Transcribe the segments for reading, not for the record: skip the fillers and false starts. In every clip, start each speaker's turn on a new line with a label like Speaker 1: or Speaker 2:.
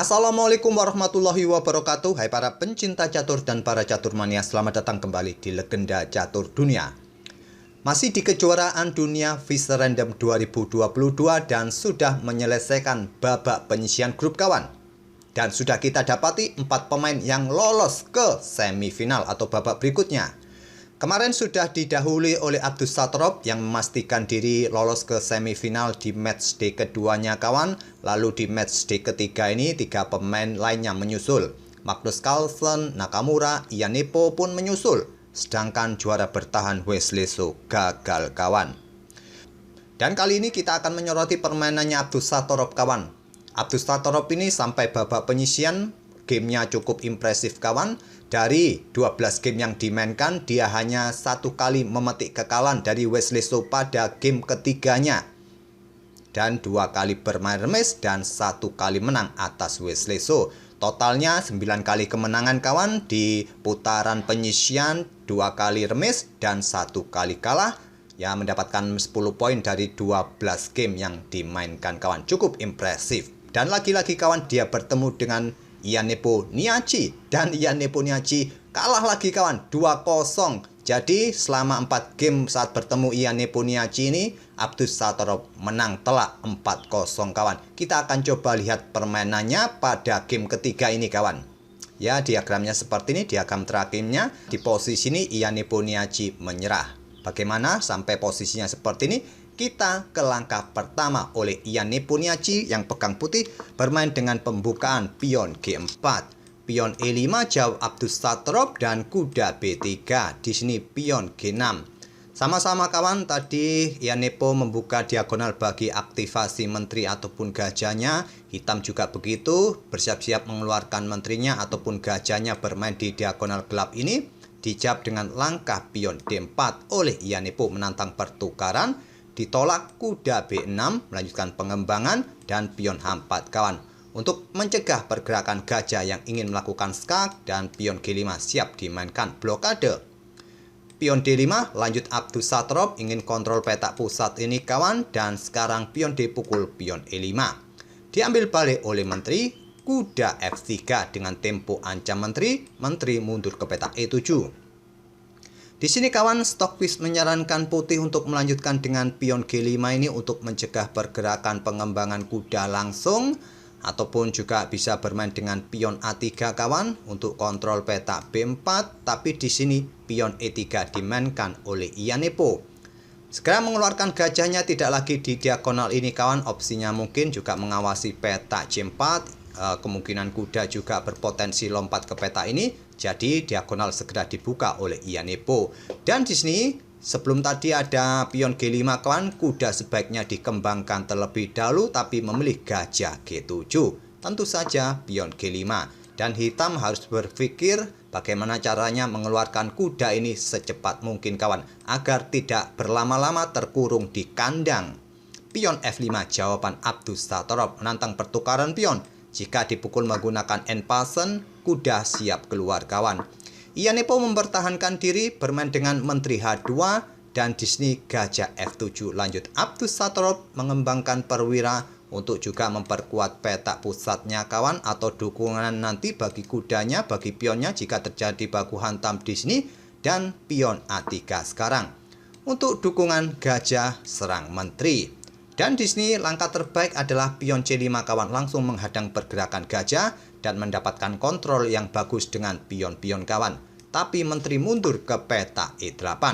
Speaker 1: Assalamualaikum warahmatullahi wabarakatuh. Hai para pencinta catur dan para caturmania, selamat datang kembali di Legenda Catur Dunia. Masih di kejuaraan dunia FIS Random 2022 dan sudah menyelesaikan babak penyisihan grup kawan. Dan sudah kita dapati 4 pemain yang lolos ke semifinal atau babak berikutnya. Kemarin sudah didahului oleh Abdus Satrop yang memastikan diri lolos ke semifinal di matchday keduanya kawan. Lalu di matchday ketiga ini 3 pemain lainnya menyusul. Magnus Carlsen, Nakamura, Ian Nepomuk pun menyusul. Sedangkan juara bertahan Wesley So gagal kawan. Dan kali ini kita akan menyoroti permainannya Abdus Satrop kawan. Abdus Satrop ini sampai babak penyisihan gamenya cukup impresif kawan. Dari 12 game yang dimainkan, dia hanya 1 kali memetik kekalahan dari Wesley So pada game ketiganya. Dan 2 kali bermain remis dan 1 kali menang atas Wesley So. Totalnya 9 kali kemenangan kawan di putaran penyisihan, 2 kali remis dan 1 kali kalah. Ya, mendapatkan 10 poin dari 12 game yang dimainkan kawan. Cukup impresif. Dan lagi-lagi kawan, dia bertemu dengan Ian Nepomuk Niachi, dan Ian Nepomuk Niachi kalah lagi kawan 2-0. Jadi selama 4 game saat bertemu Ian Nepomuk Niachi ini, Abdus Satrop menang telak 4-0 kawan. Kita akan coba lihat permainannya pada game ketiga ini kawan. Ya, diagramnya seperti ini, diagram terakhirnya. Di posisi ini Ian Nepomuk Niachi menyerah. Bagaimana sampai posisinya seperti ini? Kita ke langkah pertama oleh Ian Nepomuk Niachi yang pegang putih bermain dengan pembukaan pion G4, pion E5 jauh Abdus Satrop dan kuda B3. Di sini pion G6. Sama-sama kawan, tadi Ian Nepomuk membuka diagonal bagi aktivasi menteri ataupun gajahnya. Hitam juga begitu, bersiap-siap mengeluarkan menterinya ataupun gajahnya bermain di diagonal gelap ini. Dijawab dengan langkah pion D4 oleh Ian Nepomuk menantang pertukaran. Ditolak kuda B6 melanjutkan pengembangan dan pion H4 kawan. Untuk mencegah pergerakan gajah yang ingin melakukan skak dan pion G5 siap dimainkan blokade. Pion D5 lanjut Abdus Satrop ingin kontrol petak pusat ini kawan, dan sekarang pion D pukul pion E5. Diambil balik oleh menteri, kuda F3 dengan tempo ancam menteri mundur ke petak E7. Di sini kawan, Stockfish menyarankan putih untuk melanjutkan dengan pion G5 ini untuk mencegah pergerakan pengembangan kuda langsung, ataupun juga bisa bermain dengan pion A3 kawan untuk kontrol petak B4, tapi di sini pion E3 dimainkan oleh Ian Nepomuk. Segera mengeluarkan gajahnya tidak lagi di diagonal ini kawan, opsinya mungkin juga mengawasi petak C4. Kemungkinan kuda juga berpotensi lompat ke peta ini, jadi diagonal segera dibuka oleh Ian Nepomuk. Dan di sini sebelum tadi ada pion G5 kawan, kuda sebaiknya dikembangkan terlebih dahulu tapi memilih gajah G7. Tentu saja pion G5, dan hitam harus berpikir bagaimana caranya mengeluarkan kuda ini secepat mungkin kawan, agar tidak berlama-lama terkurung di kandang. Pion F5 jawaban Abdus Satrop menantang pertukaran pion. Jika dipukul menggunakan end pasen, kuda siap keluar kawan. Ian Nepomuk mempertahankan diri bermain dengan menteri H2, dan di sini gajah F7 lanjut Abdus Satrop mengembangkan perwira untuk juga memperkuat petak pusatnya kawan, atau dukungan nanti bagi kudanya, bagi pionnya jika terjadi baku hantam di sini, dan pion A3 sekarang untuk dukungan gajah serang menteri. Dan di sini langkah terbaik adalah pion C5 kawan, langsung menghadang pergerakan gajah dan mendapatkan kontrol yang bagus dengan pion-pion kawan. Tapi menteri mundur ke peta E8.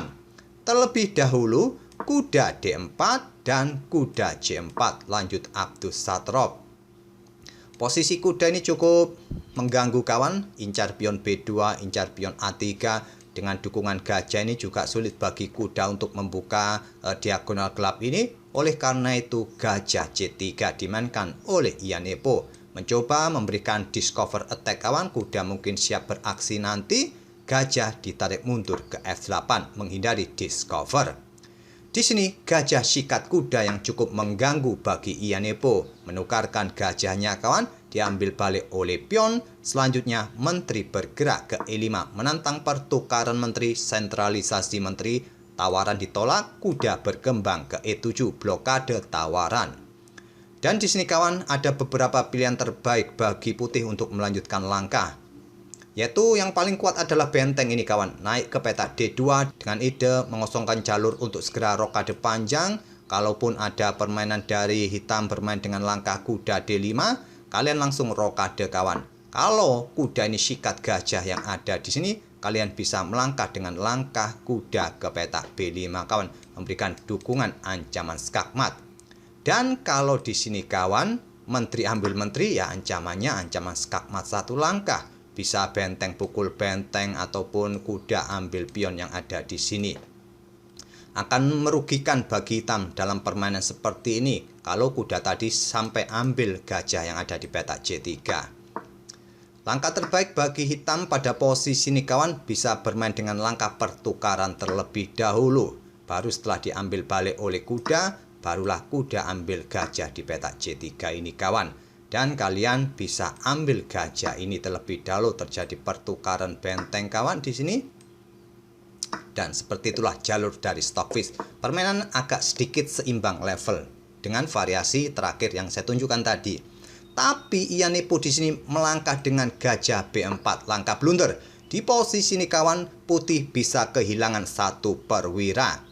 Speaker 1: Terlebih dahulu kuda D4 dan kuda C4 lanjut Abdus Satrop. Posisi kuda ini cukup mengganggu kawan, incar pion B2, incar pion A3. Dengan dukungan gajah ini juga sulit bagi kuda untuk membuka diagonal gelap ini. Oleh karena itu gajah C3 dimainkan oleh Ian Nepomuk. Mencoba memberikan discover attack kawan, kuda mungkin siap beraksi nanti. Gajah ditarik mundur ke F8 menghindari discover. Di sini gajah sikat kuda yang cukup mengganggu bagi Ian Nepomuk. Menukarkan gajahnya kawan, diambil balik oleh pion. Selanjutnya menteri bergerak ke E5 menantang pertukaran menteri, sentralisasi menteri. Tawaran ditolak, kuda berkembang ke E7 blokade tawaran. Dan di sini kawan, ada beberapa pilihan terbaik bagi putih untuk melanjutkan langkah. Yaitu yang paling kuat adalah benteng ini kawan. Naik ke peta D2 dengan ide mengosongkan jalur untuk segera rokade panjang. Kalaupun ada permainan dari hitam bermain dengan langkah kuda D5, kalian langsung rokade kawan. Kalau kuda ini sikat gajah yang ada di sini, kalian bisa melangkah dengan langkah kuda ke peta B5 kawan, memberikan dukungan ancaman skakmat. Dan kalau di sini kawan, menteri ambil menteri, ya ancamannya ancaman skakmat 1 langkah. Bisa benteng pukul benteng ataupun kuda ambil pion yang ada di sini. Akan merugikan bagi hitam dalam permainan seperti ini kalau kuda tadi sampai ambil gajah yang ada di peta C3. Langkah terbaik bagi hitam pada posisi ini kawan, bisa bermain dengan langkah pertukaran terlebih dahulu. Baru setelah diambil balik oleh kuda, barulah kuda ambil gajah di peta C3 ini kawan. Dan kalian bisa ambil gajah ini terlebih dahulu, terjadi pertukaran benteng kawan di sini. Dan seperti itulah jalur dari Stockfish. Permainan agak sedikit seimbang level dengan variasi terakhir yang saya tunjukkan tadi. Tapi Ianipo di sini melangkah dengan gajah B4, langkah blunder. Di posisi ini kawan, putih bisa kehilangan 1 perwira.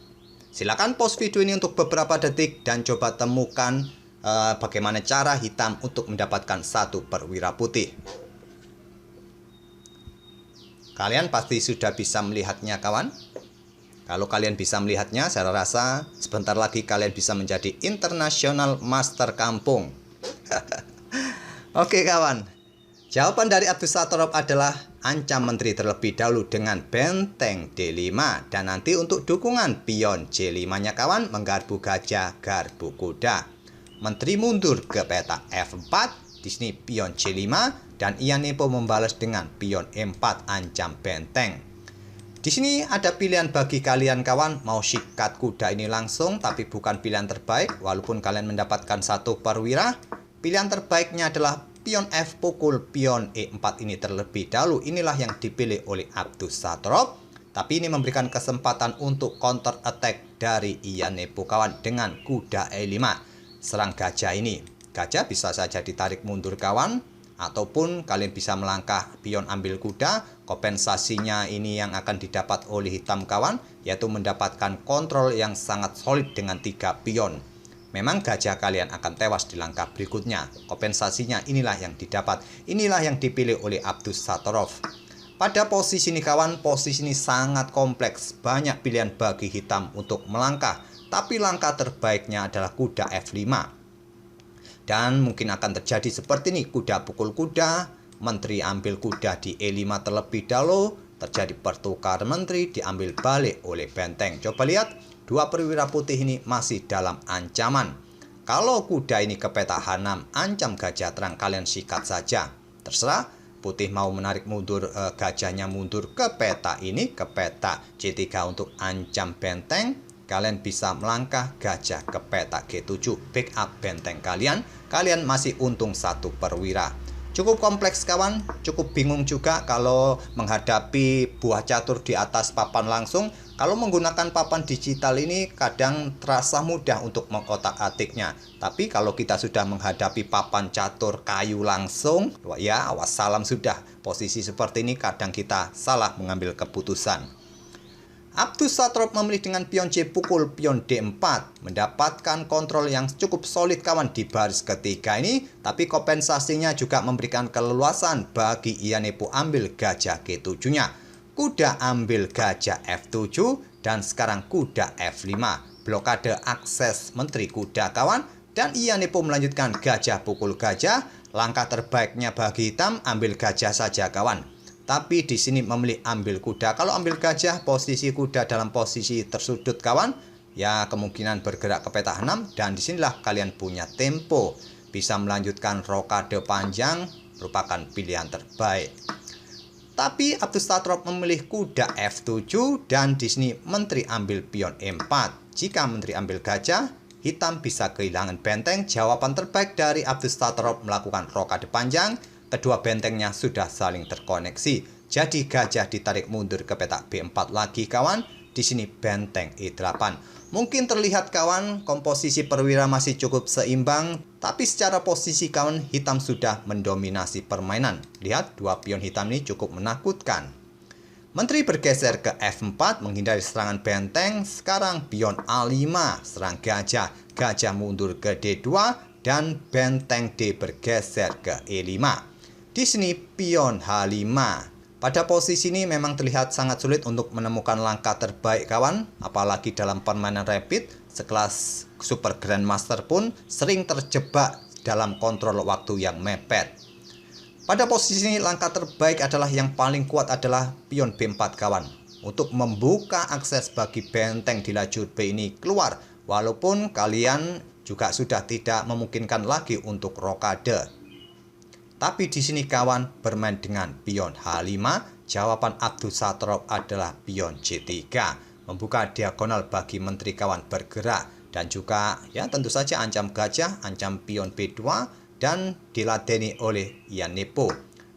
Speaker 1: Silakan pause video ini untuk beberapa detik dan coba temukan bagaimana cara hitam untuk mendapatkan 1 perwira putih. Kalian pasti sudah bisa melihatnya kawan. Kalau kalian bisa melihatnya, saya rasa sebentar lagi kalian bisa menjadi international master kampung. Oke kawan, jawaban dari Abdus Satorov adalah ancam menteri terlebih dahulu dengan benteng D5. Dan nanti untuk dukungan pion C5-nya kawan, menggarbu gajah, garbu kuda. Menteri mundur ke peta F4, di sini pion C5, dan Ianipo membalas dengan pion E4, ancam benteng. Di sini ada pilihan bagi kalian kawan, mau sikat kuda ini langsung, tapi bukan pilihan terbaik. Walaupun kalian mendapatkan 1 perwira, pilihan terbaiknya adalah pion F pukul pion E4 ini terlebih dahulu. Inilah yang dipilih oleh Abdus Satorov. Tapi ini memberikan kesempatan untuk counter attack dari Ianipo kawan dengan kuda E5. Serang gajah ini. Gajah bisa saja ditarik mundur kawan, ataupun kalian bisa melangkah pion ambil kuda. Kompensasinya ini yang akan didapat oleh hitam kawan, yaitu mendapatkan kontrol yang sangat solid dengan 3 pion. Memang gajah kalian akan tewas di langkah berikutnya. Kompensasinya inilah yang didapat. Inilah yang dipilih oleh Abdus Satorov. Pada posisi ini kawan, posisi ini sangat kompleks. Banyak pilihan bagi hitam untuk melangkah. Tapi langkah terbaiknya adalah kuda F5. Dan mungkin akan terjadi seperti ini. Kuda pukul kuda, menteri ambil kuda di E5 terlebih dahulu. Terjadi pertukaran menteri, diambil balik oleh benteng. Coba lihat, 2 perwira putih ini masih dalam ancaman. Kalau kuda ini ke peta H6, ancam gajah terang, kalian sikat saja. Terserah, putih mau menarik mundur gajahnya mundur ke peta ini, ke peta C3 untuk ancam benteng. Kalian bisa melangkah gajah ke peta G7, backup benteng kalian. Kalian masih untung 1 perwira. Cukup kompleks kawan, cukup bingung juga kalau menghadapi buah catur di atas papan langsung. Kalau menggunakan papan digital ini kadang terasa mudah untuk mengotak-atiknya. Tapi kalau kita sudah menghadapi papan catur kayu langsung, ya wassalam sudah. Posisi seperti ini kadang kita salah mengambil keputusan. Abdus Satorov memilih dengan pion C pukul pion D4, mendapatkan kontrol yang cukup solid kawan di baris ketiga ini, tapi kompensasinya juga memberikan keleluasan bagi Ianipo ambil gajah G7-nya. Kuda ambil gajah F7 dan sekarang kuda F5. Blokade akses menteri kuda kawan, dan Ianipo melanjutkan gajah pukul gajah. Langkah terbaiknya bagi hitam ambil gajah saja kawan. Tapi di sini memilih ambil kuda. Kalau ambil gajah, posisi kuda dalam posisi tersudut kawan, ya kemungkinan bergerak ke peta 6. Dan disinilah kalian punya tempo. Bisa melanjutkan rokade panjang, merupakan pilihan terbaik. Tapi Abdus Satorov memilih kuda F7 dan di sini menteri ambil pion E4. Jika menteri ambil gajah, hitam bisa kehilangan benteng. Jawaban terbaik dari Abdus Satorov melakukan rokade panjang. Kedua bentengnya sudah saling terkoneksi. Jadi gajah ditarik mundur ke peta B4 lagi kawan. Di sini benteng E8. Mungkin terlihat kawan, komposisi perwira masih cukup seimbang. Tapi secara posisi kawan, hitam sudah mendominasi permainan. Lihat, dua pion hitam ini cukup menakutkan. Menteri bergeser ke F4 menghindari serangan benteng. Sekarang pion A5 serang gajah. Gajah mundur ke D2 dan benteng D bergeser ke E5. Di sini pion H5. Pada posisi ini memang terlihat sangat sulit untuk menemukan langkah terbaik kawan. Apalagi dalam permainan rapid, sekelas Super Grandmaster pun sering terjebak dalam kontrol waktu yang mepet. Pada posisi ini langkah terbaik adalah yang paling kuat adalah pion B4 kawan. Untuk membuka akses bagi benteng di lajur B ini keluar. Walaupun kalian juga sudah tidak memungkinkan lagi untuk rokade. Tapi di sini kawan bermain dengan pion H5. Jawaban Abdussatorov adalah pion C3. Membuka diagonal bagi menteri kawan bergerak. Dan juga ya tentu saja ancam gajah, ancam pion B2. Dan diladeni oleh Ian Nepo.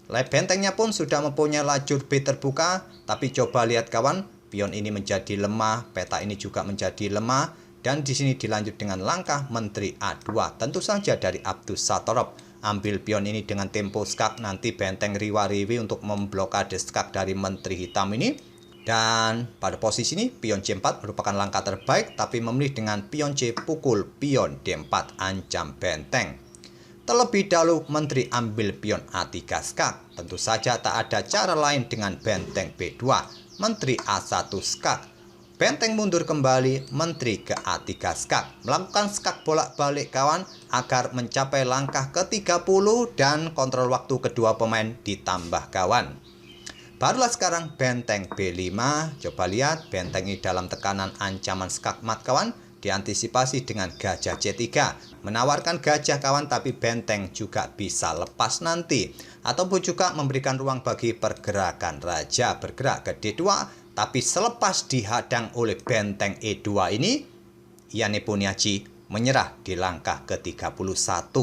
Speaker 1: Bentengnya pun sudah mempunyai lajur B terbuka, tapi coba lihat kawan, pion ini menjadi lemah, peta ini juga menjadi lemah, dan di sini dilanjut dengan langkah menteri A2. Tentu saja dari Abdussatorov. Ambil pion ini dengan tempo skak, nanti benteng riwa-riwi untuk memblokade skak dari menteri hitam ini. Dan pada posisi ini pion C4 merupakan langkah terbaik, tapi memilih dengan pion C pukul pion D4 ancam benteng. Terlebih dahulu menteri ambil pion A3 skak. Tentu saja tak ada cara lain dengan benteng B2. Menteri A1 skak. Benteng mundur kembali, menteri ke A3 skak. Melakukan skak bolak-balik kawan agar mencapai langkah ke-30 dan kontrol waktu kedua pemain ditambah kawan. Barulah sekarang benteng B5. Coba lihat benteng ini dalam tekanan ancaman skak mat kawan. Diantisipasi dengan gajah C3. Menawarkan gajah kawan, tapi benteng juga bisa lepas nanti. Ataupun juga memberikan ruang bagi pergerakan raja bergerak ke D2. Tapi selepas dihadang oleh benteng E2 ini, Ian Nepomniachtchi menyerah di langkah ke-31.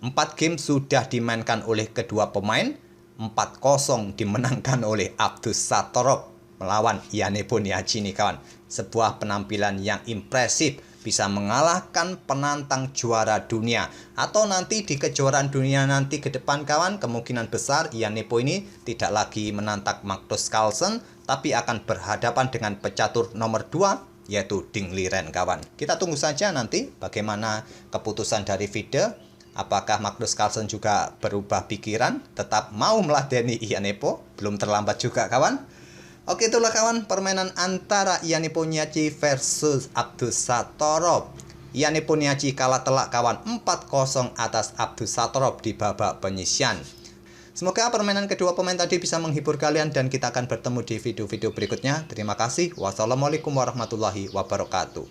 Speaker 1: 4 game sudah dimainkan oleh kedua pemain. 4-0 dimenangkan oleh Abdussatorov melawan Ian Nepomniachtchi ini kawan. Sebuah penampilan yang impresif, bisa mengalahkan penantang juara dunia. Atau nanti di kejuaraan dunia nanti ke depan kawan, kemungkinan besar Ian Nepo ini tidak lagi menantang Magnus Carlsen, tapi akan berhadapan dengan pecatur nomor 2 yaitu Ding Liren kawan. Kita tunggu saja nanti bagaimana keputusan dari FIDE. Apakah Magnus Carlsen juga berubah pikiran, tetap mau meladeni Ian Nepo? Belum terlambat juga kawan. Oke, itulah kawan permainan antara Ian Nepomniachtchi versus Abdussatorov. Ian Nepomniachtchi kalah telak kawan 4-0 atas Abdussatorov di babak penyisian. Semoga permainan kedua pemain tadi bisa menghibur kalian dan kita akan bertemu di video-video berikutnya. Terima kasih. Wassalamualaikum warahmatullahi wabarakatuh.